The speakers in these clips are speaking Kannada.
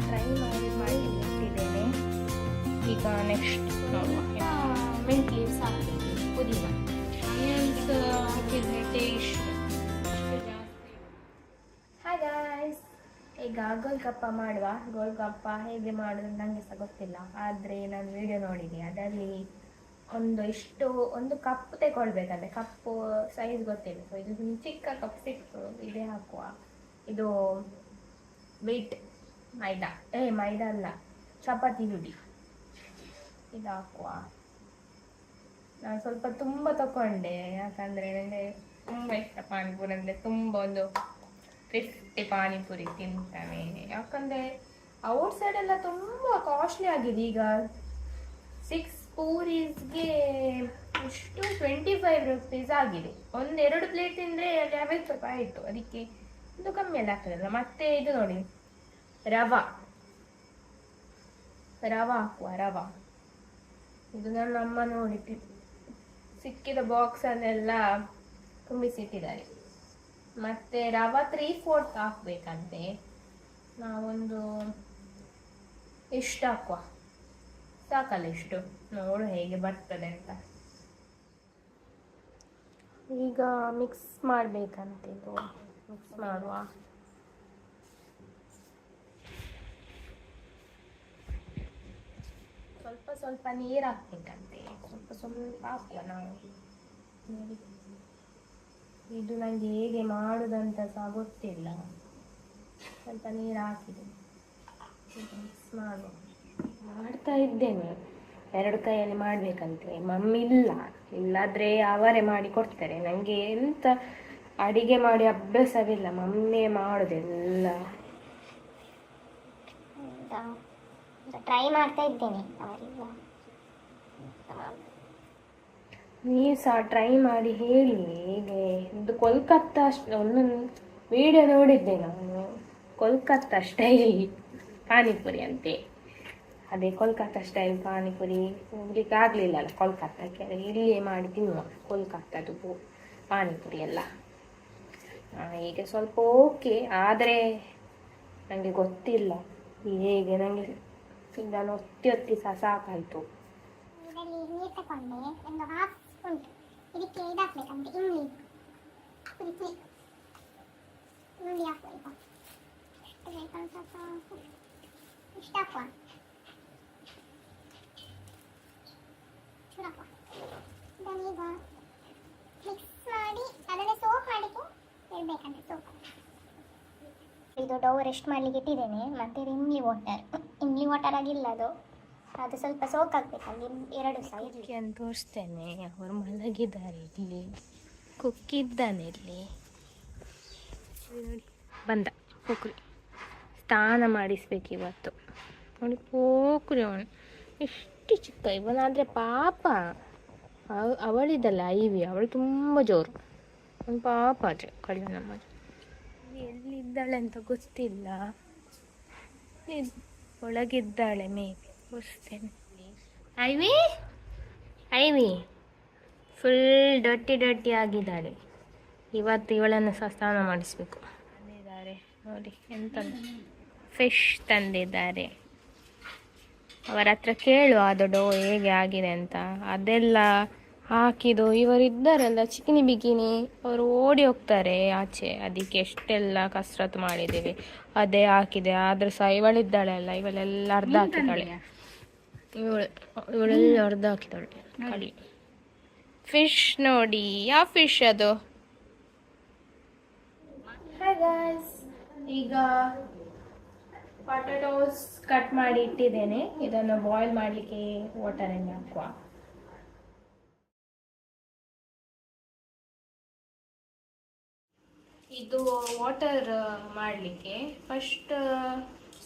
ಟ್ರೈ ಮಾಡಿ ಇಟ್ಟಿದ್ದೇನೆ. ಈಗ ನೆಕ್ಸ್ಟ್ ನೋಡುವ. ಮಿಂಟ್ ಲೀವ್ಸ್ ಹಾಕಬೇಕು, ಪುದೀನ ಆನಿಯನ್ಸ್ ಹಾಕಿದ್ರೆ ಟೇಸ್ಟ್ ಜಾಸ್ತಿ. ಹಾಯ್ ಗಾಯ್ಸ್, ಈಗ ಗೋಲ್ಗಪ್ಪ ಮಾಡುವ. ಗೋಲ್ಗಪ್ಪ ಹೇಗೆ ಮಾಡೋದು ನನಗೆ ಸಹ ಗೊತ್ತಿಲ್ಲ, ಆದರೆ ನಾನು ವಿಡಿಯೋ ನೋಡಿದೆ. ಅದರಲ್ಲಿ ಒಂದು ಕಪ್ ತಗೊಳ್ಬೇಕಂತೆ. ಕಪ್ಪು ಸೈಜ್ ಗೊತ್ತಿಲ್ಲ, ಸೊ ಇದು ಚಿಕ್ಕ ಕಪ್ ಸಿಕ್ತು. ಇದೇ ಹಾಕುವ. ಇದು ವೀಟ್ ಮೈದಾ ಅಲ್ಲ, ಚಪಾತಿ ಹುಡಿ. ಇದು ಹಾಕುವ. ನಾನು ಸ್ವಲ್ಪ ತುಂಬ ತಗೊಂಡೆ, ಯಾಕಂದರೆ ನನಗೆ ತುಂಬ ಇಷ್ಟ ಪಾನಿಪುರಿ ಅಂದರೆ. ತುಂಬ ಒಂದು 50 ಪಾನಿಪುರಿ ತಿಂತಾನೆ, ಯಾಕಂದರೆ ಔಟ್ ಸೈಡ್ ಎಲ್ಲ ತುಂಬ ಕಾಸ್ಟ್ಲಿ ಆಗಿದೆ. ಈಗ 6 ಪೂರೀಸ್ಗೆ ಎಷ್ಟು 25 ರುಪೀಸ್ ಆಗಿದೆ. 1-2 ಪ್ಲೇಟ್ ತಿಂದರೆ 50 ರೂಪಾಯಿ ಆಯಿತು. ಅದಕ್ಕೆ ಇದು ಕಮ್ಮಿ ಎಲ್ಲ ಆಗ್ತದಲ್ಲ. ಮತ್ತೆ ಇದು ನೋಡಿ, ರವಾ ಹಾಕುವ. ರವಾ ಇದು ನನ್ನ ಅಮ್ಮ ನೋಡಿ ಸಿಕ್ಕಿದ ಬಾಕ್ಸನ್ನೆಲ್ಲ ತುಂಬಿಸಿಟ್ಟಿದ್ದಾರೆ. ಮತ್ತು ರವಾ 3/4 ಹಾಕಬೇಕಂತೆ. ನಾವೊಂದು ಎಷ್ಟು ಹಾಕುವ, ಸಾಕಲ್ಲ ಇಷ್ಟು, ನೋಡು ಹೇಗೆ ಬರ್ತದೆ ಅಂತ. ಈಗ ಮಿಕ್ಸ್ ಮಾಡಬೇಕಂತೆ. ಇದು ಮಿಕ್ಸ್ ಮಾಡುವ. ಸ್ವಲ್ಪ ನೀರು ಹಾಕ್ಬೇಕಂತೆ. ಸ್ವಲ್ಪ ಹಾಕುವ ನಾವು. ಇದು ನನಗೆ ಹೇಗೆ ಮಾಡುದಂತ ಸಹ ಗೊತ್ತಿಲ್ಲ. ಸ್ವಲ್ಪ ನೀರು ಹಾಕಿದೆ, ಮಿಕ್ಸ್ ಮಾಡ್ತಾ ಇದ್ದೇನೆ. 2 ಕೈಯಲ್ಲಿ ಮಾಡಬೇಕಂತೆ. ಮಮ್ಮಿ ಇಲ್ಲಾದರೆ ಅವರೇ ಮಾಡಿ ಕೊಡ್ತಾರೆ. ನನಗೆ ಎಂತ ಅಡಿಗೆ ಮಾಡಿ ಅಭ್ಯಾಸವಿಲ್ಲ, ಮಮ್ಮಿ ಮಾಡೋದೆಲ್ಲ. ಟ್ರೈ ಮಾಡ್ತಾ ಇದ್ದೇನೆ. ನೀವು ಸಹ ಟ್ರೈ ಮಾಡಿ ಹೇಳಿ ಹೇಗೆ. ಇದು ಕೋಲ್ಕತ್ತಾ ಒಂದೊಂದು ವಿಡಿಯೋ ನೋಡಿದ್ದೆ ನಾನು, ಕೋಲ್ಕತ್ತಾ ಸ್ಟೈಲ್ ಪಾನಿಪುರಿ ಅಂತೆ. ಅದೇ ಕೋಲ್ಕತ್ತಾ ಸ್ಟೈಲ್ ಪಾನಿಪುರಿ ಹೋಗ್ಲಿಕ್ಕೆ ಆಗಲಿಲ್ಲಲ್ಲ ಕೋಲ್ಕತ್ತಾಕ್ಕೆ, ಇಲ್ಲಿಯೇ ಮಾಡಿ ತಿನ್ನುವ ಕೋಲ್ಕತ್ತಾದು ಪಾನಿಪುರಿ ಎಲ್ಲ. ಹೀಗೆ ಸ್ವಲ್ಪ ಓಕೆ, ಆದರೆ ನನಗೆ ಗೊತ್ತಿಲ್ಲ ಹೇಗೆ. ನನಗೆ ನಾನು ಒತ್ತಿ ಸಹ ಸಾಕಾಯಿತು. ಇದರಲ್ಲಿ ನೀರು ತಗೊಂಡೆ, ಒಂದು ಹಾಫ್ ಉಂಟು. ಇದಕ್ಕೆ ಇದು ಹಾಕ್ಬೇಕಂತೆ, ಇಂಗ್ಲಿ ಹಾಕುವ. ಎಷ್ಟು ಬೇಕಂತ ಇಷ್ಟು ಹಾಕುವ. ಇದನ್ನೀಗ ಮಿಕ್ಸ್ ಮಾಡಿ ಅದನ್ನೇ ಸೋಪ್ ಮಾಡಲಿಕ್ಕೆ ಇಡಬೇಕಂತೆ. ಸೋಪ್ ಇದು ಡೌ ರೆಸ್ಟ್ ಮಾಡಲಿಕ್ಕೆ ಇಟ್ಟಿದ್ದೇನೆ. ಮತ್ತು ಇದು ಇಮ್ಲಿ ವಾಟರ್ ಆಗಿಲ್ಲ, ಅದು ಸ್ವಲ್ಪ ಸೋಕ್ ಆಗಬೇಕಲ್ಲಿ 2 ಸೈಡ್ ಅಂತ ತೋರಿಸ್ತೇನೆ. ಅವರು ಮಲಗಿದ್ದಾರೆ ಇಲ್ಲಿ, ಕುಕ್ಕಿದ್ದಾನೆ ಇಲ್ಲಿ. ಬಂದ ಪೋಕ್ರಿ, ಸ್ನಾನ ಮಾಡಿಸ್ಬೇಕು ಇವತ್ತು. ನೋಡಿ ಪೋಕ್ರಿ, ಅವನು ಎಷ್ಟು ಚಿಕ್ಕ ಇವನಾದರೆ ಪಾಪ. ಅವಳಿದ್ದಲ್ಲ ಐವಿ, ಅವಳು ತುಂಬ ಜೋರು. ಒಂದು ಪಾಪ ಕಡಿಮೆ ನಮ್ಮ ಎಲ್ಲಿದ್ದಾಳೆ ಅಂತ ಗೊತ್ತಿಲ್ಲ. ಒಳಗಿದ್ದಾಳೆ ಮೇಬಿ, ತೋರಿಸ್ತೇನೆ. ಐವಿ ಫುಲ್ ಡರ್ಟಿ ಆಗಿದ್ದಾಳೆ. ಇವತ್ತು ಇವಳನ್ನು ಸಹ ಸ್ನಾನ ಮಾಡಿಸ್ಬೇಕು. ತಂದಿದ್ದಾರೆ ನೋಡಿ, ಎಂತ ಫಿಶ್ ತಂದಿದ್ದಾರೆ. ಅವರ ಹತ್ರ ಕೇಳುವ ಅದು ಡೋ ಹೇಗೆ ಆಗಿದೆ ಅಂತ. ಅದೆಲ್ಲ ಹಾಕಿದ್ದು ಇವರಿದ್ದಾರಲ್ಲ ಚಿಕಿನಿ ಬಿಕಿನಿ, ಅವರು ಓಡಿ ಹೋಗ್ತಾರೆ ಆಚೆ. ಅದಕ್ಕೆ ಎಷ್ಟೆಲ್ಲ ಕಸರತ್ತು ಮಾಡಿದ್ದೇವೆ, ಅದೇ ಹಾಕಿದೆ. ಆದರೂ ಸಹ ಇವಳಿದ್ದಾಳೆ ಅಲ್ಲ, ಇವಳೆಲ್ಲ ಅರ್ಧ ಹಾಕಿದ್ದಾಳೆ. ಇವಳೆಲ್ಲ ಅರ್ಧ ಹಾಕಿದ್ದಾಳೆ ಕಳಿ. ಫಿಶ್ ನೋಡಿ, ಯಾವ ಫಿಶ್ ಅದು? ಹಾಯ್ ಗಾಯ್ಸ್, ಈಗ ಪೊಟ್ಯಾಟೋಸ್ ಕಟ್ ಮಾಡಿ ಇಟ್ಟಿದ್ದೇನೆ. ಇದನ್ನು ಬಾಯ್ಲ್ ಮಾಡಲಿಕ್ಕೆ ವಾಟರಲ್ಲಿ ಹಾಕುವ. ಇದು ವಾಟರ್ ಮಾಡಲಿಕ್ಕೆ ಫಸ್ಟ್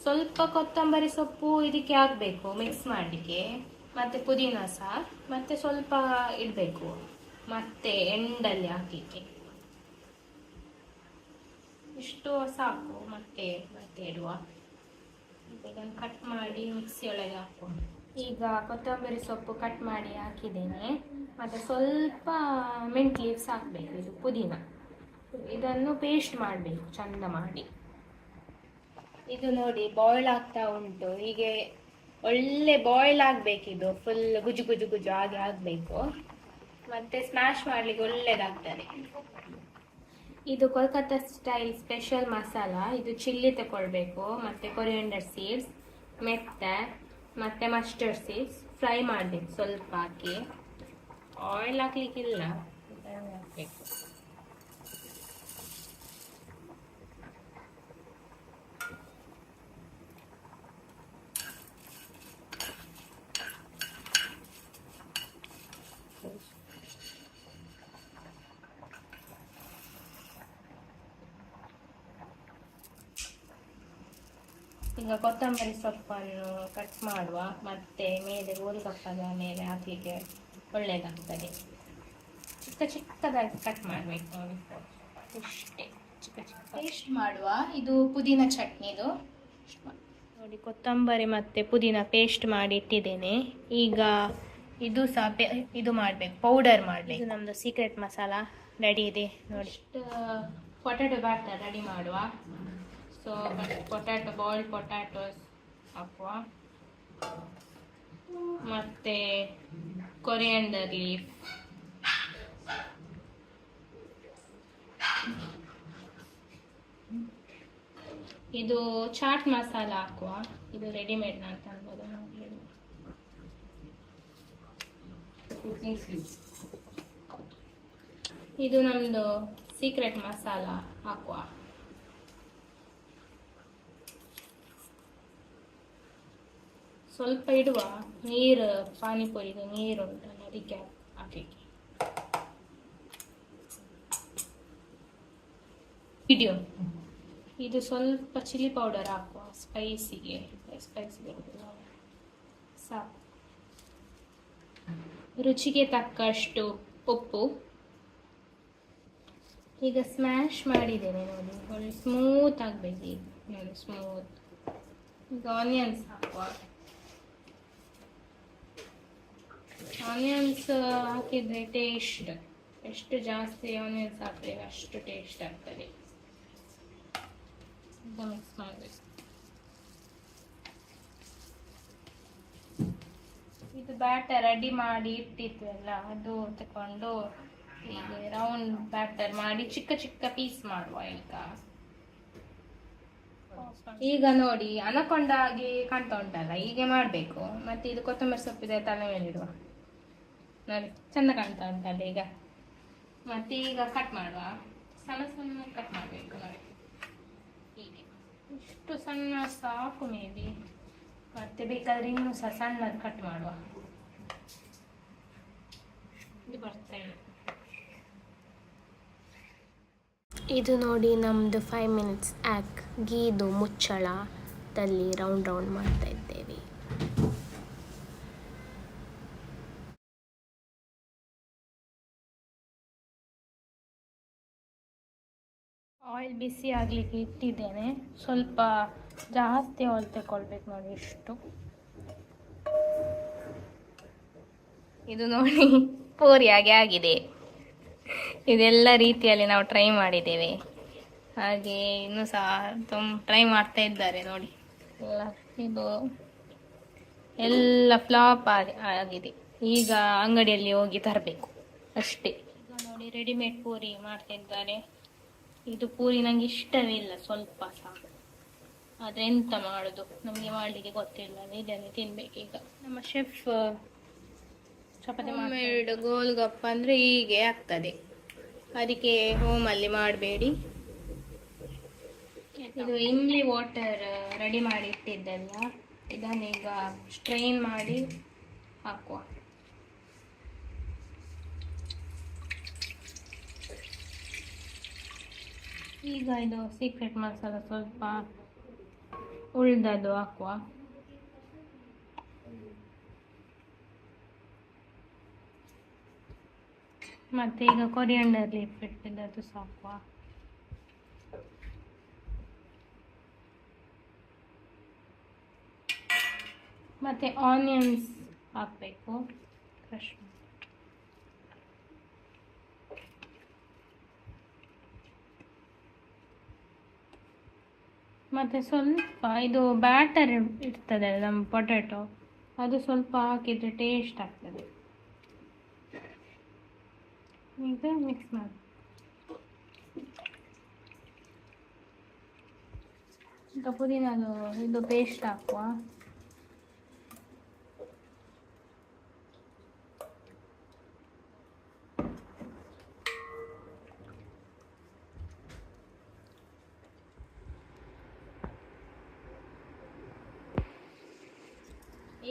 ಸ್ವಲ್ಪ ಕೊತ್ತಂಬರಿ ಸೊಪ್ಪು ಇದಕ್ಕೆ ಹಾಕಬೇಕು ಮಿಕ್ಸ್ ಮಾಡಲಿಕ್ಕೆ, ಮತ್ತು ಪುದೀನ ಸಹ, ಮತ್ತು ಸ್ವಲ್ಪ ಇಡಬೇಕು, ಮತ್ತು ಎಂಡಲ್ಲಿ ಹಾಕಲಿಕ್ಕೆ. ಇಷ್ಟು ಸಾಕು. ಮತ್ತೆ ಇಡುವ. ಇದನ್ನು ಕಟ್ ಮಾಡಿ ಮಿಕ್ಸಿ ಒಳಗೆ ಹಾಕುವ. ಈಗ ಕೊತ್ತಂಬರಿ ಸೊಪ್ಪು ಕಟ್ ಮಾಡಿ ಹಾಕಿದ್ದೇನೆ. ಮತ್ತು ಸ್ವಲ್ಪ ಮಿಂಟ್ ಲೀವ್ಸ್ ಹಾಕಬೇಕು, ಇದು ಪುದೀನ. ಇದನ್ನು ಪೇಸ್ಟ್ ಮಾಡಬೇಕು ಚಂದ ಮಾಡಿ. ಇದು ನೋಡಿ ಬಾಯ್ಲ್ ಆಗ್ತಾ ಉಂಟು. ಹೀಗೆ ಒಳ್ಳೆ ಬಾಯ್ಲ್ ಆಗಬೇಕಿದು, ಫುಲ್ ಗುಜು ಗುಜು ಗುಜು ಹಾಗೆ ಆಗಬೇಕು. ಮತ್ತೆ ಸ್ಮ್ಯಾಶ್ ಮಾಡ್ಲಿಕ್ಕೆ ಒಳ್ಳೇದಾಗ್ತದೆ. ಇದು ಕೋಲ್ಕತ್ತಾ ಸ್ಟೈಲ್ ಸ್ಪೆಷಲ್ ಮಸಾಲ. ಇದು ಚಿಲ್ಲಿ ತಗೊಳ್ಬೇಕು, ಮತ್ತೆ ಕೊರಿಯಂಡರ್ ಸೀಡ್ಸ್, ಮೆತ್ತೆ, ಮತ್ತೆ ಮಸ್ಟರ್ಡ್ ಸೀಡ್ಸ್ ಫ್ರೈ ಮಾಡಬೇಕು ಸ್ವಲ್ಪ ಹಾಕಿ. ಆಯಿಲ್ ಹಾಕ್ಲಿಕ್ಕಿಲ್ಲ, ಹಾಕಬೇಕು. ಈಗ ಕೊತ್ತಂಬರಿ ಸೊಪ್ಪನ್ನು ಕಟ್ ಮಾಡುವ, ಮತ್ತೆ ಮೇಲೆ ಗೋಲ್ಗಪ್ಪದ ಮೇಲೆ ಹಾಕಲಿಕ್ಕೆ ಒಳ್ಳೆಯದಾಗ್ತದೆ. ಚಿಕ್ಕ ಚಿಕ್ಕದಾಗಿ ಕಟ್ ಮಾಡಬೇಕು ನೋಡಿ, ಇಷ್ಟೇ ಚಿಕ್ಕ ಚಿಕ್ಕ. ಪೇಸ್ಟ್ ಮಾಡುವ. ಇದು ಪುದೀನ ಚಟ್ನಿದು ನೋಡಿ, ಕೊತ್ತಂಬರಿ ಮತ್ತು ಪುದೀನ ಪೇಸ್ಟ್ ಮಾಡಿ ಇಟ್ಟಿದ್ದೇನೆ. ಈಗ ಇದು ಸಹ ಇದು ಮಾಡಬೇಕು, ಪೌಡರ್ ಮಾಡಬೇಕು. ಇದು ನಮ್ಮದು ಸೀಕ್ರೆಟ್ ಮಸಾಲ ರೆಡಿ ಇದೆ ನೋಡಿ. ಪೊಟ್ಯಾಟೊ ಬ್ಯಾಟರ್ ರೆಡಿ ಮಾಡುವ. ಸೊ ಪೊಟ್ಯಾಟೊ, ಬಾಯ್ಲ್ಡ್ ಪೊಟ್ಯಾಟೋಸ್ ಹಾಕುವ, ಮತ್ತೆ ಕೊರಿಯಂಡರ್ ಲೀಫ್, ಇದು ಚಾಟ್ ಮಸಾಲ ಹಾಕುವ. ಇದು ರೆಡಿಮೇಡ್ ಅಂತ ಅನ್ಬೋದು. ಇದು ನಮ್ಮದು ಸೀಕ್ರೆಟ್ ಮಸಾಲ ಹಾಕುವ. ಸ್ವಲ್ಪ ಇಡುವ, ನೀರು, ಪಾನಿಪುರಿದು ನೀರು ಉಂಟಲ್ಲ ಅದಕ್ಕೆ ಹಾಕಲಿಕ್ಕೆ. ವಿಡಿಯೋ ಇದು ಸ್ವಲ್ಪ ಚಿಲ್ಲಿ ಪೌಡರ್ ಹಾಕುವ, ಸ್ಪೈಸಿ ಸಾಕು. ರುಚಿಗೆ ತಕ್ಕಷ್ಟು ಉಪ್ಪು. ಈಗ ಸ್ಮ್ಯಾಶ್ ಮಾಡಿದ್ದೇನೆ ನೋಡಿ, ಒಳ್ಳೆ ಸ್ಮೂತ್ ಆಗಬೇಕು. ಈಗ ನೋಡಿ ಸ್ಮೂತ್. ಈಗ ಆನಿಯನ್ಸ್ ಹಾಕುವ. ಆನಿಯನ್ಸ್ ಹಾಕಿದರೆ ಟೇಸ್ಟ್, ಎಷ್ಟು ಜಾಸ್ತಿ ಆನಿಯನ್ಸ್ ಹಾಕಿದ್ರೆ ಅಷ್ಟು ಟೇಸ್ಟ್ ಆಗ್ತದೆ. ಈಗ ಮಿಕ್ಸ್ ಮಾಡಬೇಕು. ಇದು ಬ್ಯಾಟರ್ ರೆಡಿ ಮಾಡಿ ಇಟ್ಟಿದ್ವಲ್ಲ, ಅದು ತಗೊಂಡು ಹೀಗೆ ರೌಂಡ್ ಬ್ಯಾಟರ್ ಮಾಡಿ ಚಿಕ್ಕ ಚಿಕ್ಕ ಪೀಸ್ ಮಾಡುವ. ಈಗ ನೋಡಿ ಅನಕೊಂಡ ಹಾಗೆ ಕಾಣ್ತಾ ಉಂಟಲ್ಲ, ಹೀಗೆ ಮಾಡಬೇಕು. ಮತ್ತೆ ಇದು ಕೊತ್ತಂಬರಿ ಸೊಪ್ಪಿದೆ ತಲೆ ಮೇಲೆ ಇಡುವ ನೋಡಿ, ಚಂದ ಕಾಣ್ತಾ ಉಂಟಲ್ಲ ಈಗ. ಮತ್ತೆ ಈಗ ಕಟ್ ಮಾಡುವ, ಸಣ್ಣ ಸಣ್ಣ ಕಟ್ ಮಾಡಬೇಕು ನೋಡಿ, ಹೀಗೆ ಇಷ್ಟು ಸಣ್ಣ ಸಾಕು ಮೇಬಿ. ಮತ್ತೆ ಬೇಕಾದ್ರೆ ಇನ್ನೂ ಸಹ ಸಣ್ಣದು ಕಟ್ ಮಾಡುವ. ಇದು ಬರ್ತೇನೆ. ಇದು ನೋಡಿ ನಮ್ಮದು 5 ಮಿನಿಟ್ಸ್ ಆ್ಯಕ್ ಗೀದು ಮುಚ್ಚಳದಲ್ಲಿ ರೌಂಡ್ ರೌಂಡ್ ಮಾಡ್ತಾ ಇದ್ದೇವೆ. ಆಯಿಲ್ ಬಿಸಿ ಆಗಲಿಕ್ಕೆ ಇಟ್ಟಿದ್ದೇನೆ. ಸ್ವಲ್ಪ ಜಾಸ್ತಿ ಆಯಿಲ್ ತಗೊಳ್ಬೇಕು ನೋಡಿ, ಇಷ್ಟು. ಇದು ನೋಡಿ ಪೂರಿ ಹಾಗೆ ಆಗಿದೆ. ಇದೆಲ್ಲ ರೀತಿಯಲ್ಲಿ ನಾವು ಟ್ರೈ ಮಾಡಿದ್ದೇವೆ, ಹಾಗೆ ಇನ್ನೂ ಸಹ ಟ್ರೈ ಮಾಡ್ತಾ ಇದ್ದಾರೆ ನೋಡಿ. ಇದು ಎಲ್ಲ ಫ್ಲಾಪ್ ಆಗಿದೆ. ಈಗ ಅಂಗಡಿಯಲ್ಲಿ ಹೋಗಿ ತರಬೇಕು ಅಷ್ಟೇ. ಈಗ ನೋಡಿ ರೆಡಿಮೇಡ್ ಪೂರಿ ಮಾಡ್ತಾ ಇದ್ದಾರೆ. ಇದು ಪೂರಿ ನನಗೆ ಇಷ್ಟವೇ ಇಲ್ಲ ಸ್ವಲ್ಪ ಸಹ, ಆದರೆ ಎಂತ ಮಾಡೋದು, ನಮಗೆ ಮಾಡಲಿಕ್ಕೆ ಗೊತ್ತಿಲ್ಲ, ಇದನ್ನೇ ತಿನ್ಬೇಕೀಗ. ನಮ್ಮ ಶೆಫ್ ಚಪಾತಿ ಮಾಡಿ ಗೋಲ್ಗಪ್ಪ ಅಂದರೆ ಹೀಗೆ ಆಗ್ತದೆ, ಅದಕ್ಕೆ ಹೋಮಲ್ಲಿ ಮಾಡಬೇಡಿ. ಇದು ಇಮ್ಲಿ ವಾಟರ್ ರೆಡಿ ಮಾಡಿ ಇಟ್ಟಿದ್ದಲ್ಲ, ಇದನ್ನೀಗ ಸ್ಟ್ರೈನ್ ಮಾಡಿ ಹಾಕುವ. ಈಗ ಇದು ಸೀಕ್ರೆಟ್ ಮಸಾಲ ಸ್ವಲ್ಪ ಉಳ್ದದ್ದು ಹಾಕುವ. ಮತ್ತೆ ಈಗ ಕೊರಿಯಂಡರ್ ಲೀಫ್ ಇಟ್ಟಿದ್ದದು ಸಾಕುವ. ಮತ್ತೆ ಆನಿಯನ್ಸ್ ಹಾಕಬೇಕು, ಕ್ರಷ್. ಮತ್ತು ಸ್ವಲ್ಪ ಇದು ಬ್ಯಾಟರ್ ಇರ್ತದೆ ನಮ್ಮ ಪೊಟ್ಯಾಟೊ, ಅದು ಸ್ವಲ್ಪ ಹಾಕಿದರೆ ಟೇಸ್ಟ್ ಆಗ್ತದೆ. ಈಗ ಮಿಕ್ಸ್ ಮಾಡಿ. ಈಗ ಪುದೀನದು ಇದು ಪೇಸ್ಟ್ ಹಾಕುವ.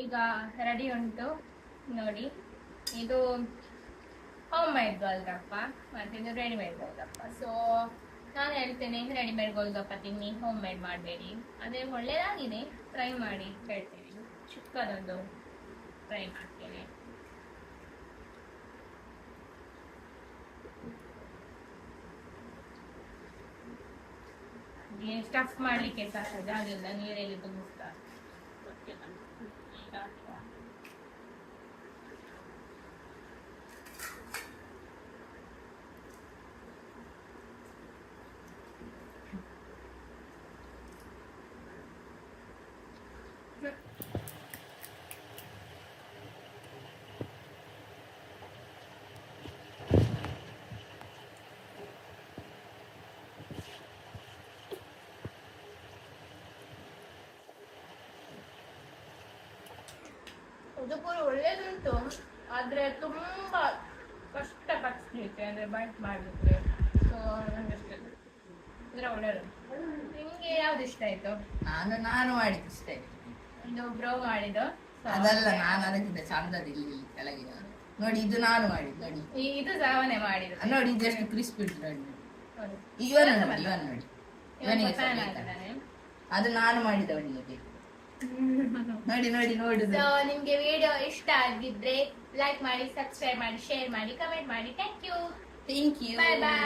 ಈಗ ರೆಡಿ ಉಂಟು ನೋಡಿ. ಇದು ಹೋಮ್ ಮೇಡ್ ಗೋಲ್ಗಪ್ಪ ಮತ್ತು ಇದು ರೆಡಿಮೇಡ್ ಗೋಲ್ಗಪ್ಪ. ಸೊ ನಾನು ಹೇಳ್ತೇನೆ, ರೆಡಿಮೇಡ್ ಗೋಲ್ಗಪ್ಪ ತಿನ್ನಿ, ಹೋಮ್ ಮೇಡ್ ಮಾಡಬೇಡಿ. ಅದೇ ಒಳ್ಳೆಯದಾಗಿದೆ, ಟ್ರೈ ಮಾಡಿ ಹೇಳ್ತೇನೆ. ಚಿಕ್ಕದೊಂದು ಟ್ರೈ ಮಾಡ್ತೇನೆ. ಸ್ಟಫ್ ಮಾಡಲಿಕ್ಕೆ ಸಹ ಜಾಗ ಇಲ್ಲ, ನೀರಲ್ಲಿ ತುಂಬಿಸ್ತಾರೆ. ಇದು ಕೂಡ ಒಳ್ಳೇದುಂಟು, ಆದ್ರೆ ತುಂಬಾ ಕಷ್ಟ ಪಡಿಸ್ಲಿಕ್ಕೆ, ಅಂದ್ರೆ ಬೈಟ್ ಮಾಡ್ಲಿಕ್ಕೆ. ಸೊ ನಂಗೆ ಅಂದ್ರೆ ಒಳ್ಳೇದು. ನಿಮ್ಗೆ ಯಾವ್ದು ಇಷ್ಟ ಆಯ್ತು? ನಾನು ಮಾಡಿದ್ದು ಇಷ್ಟ ಆಯ್ತು. ಇದು ಬ್ರೋ ಮಾಡಿದ್ದು. ಅದಲ್ಲ, ನಾನು ಅದಕ್ಕಿಂತ ಚಂದದ ಇಲ್ಲಿ ಕೆಳಗೆ ನೋಡಿ, ಇದು ನಾನು ಮಾಡಿದ್ದು ನೋಡಿ. ಇದು ಸಾವನೆ ಮಾಡಿದ್ದು ನೋಡಿ, ಇದು ಎಷ್ಟು ಕ್ರಿಸ್ಪಿ ಉಂಟು ನೋಡಿ. ನೋಡಿ. ಇವನ್ ನೋಡಿ, ಇವನಿಗೆ fan ಆಗಿದ್ದಾನೆ. ಅದು ನಾನು ಮಾಡಿದ ಅವನಿಗೆ. ನೋಡಿ ನೋಡಿ ನೋಡುದು. ಸೊ ನಿಮ್ಗೆ ವಿಡಿಯೋ ಇಷ್ಟ ಆಗಿದ್ರೆ ಲೈಕ್ ಮಾಡಿ, ಸಬ್ಸ್ಕ್ರೈಬ್ ಮಾಡಿ, ಶೇರ್ ಮಾಡಿ, ಕಮೆಂಟ್ ಮಾಡಿ. Thank you. Thank you. Bye bye.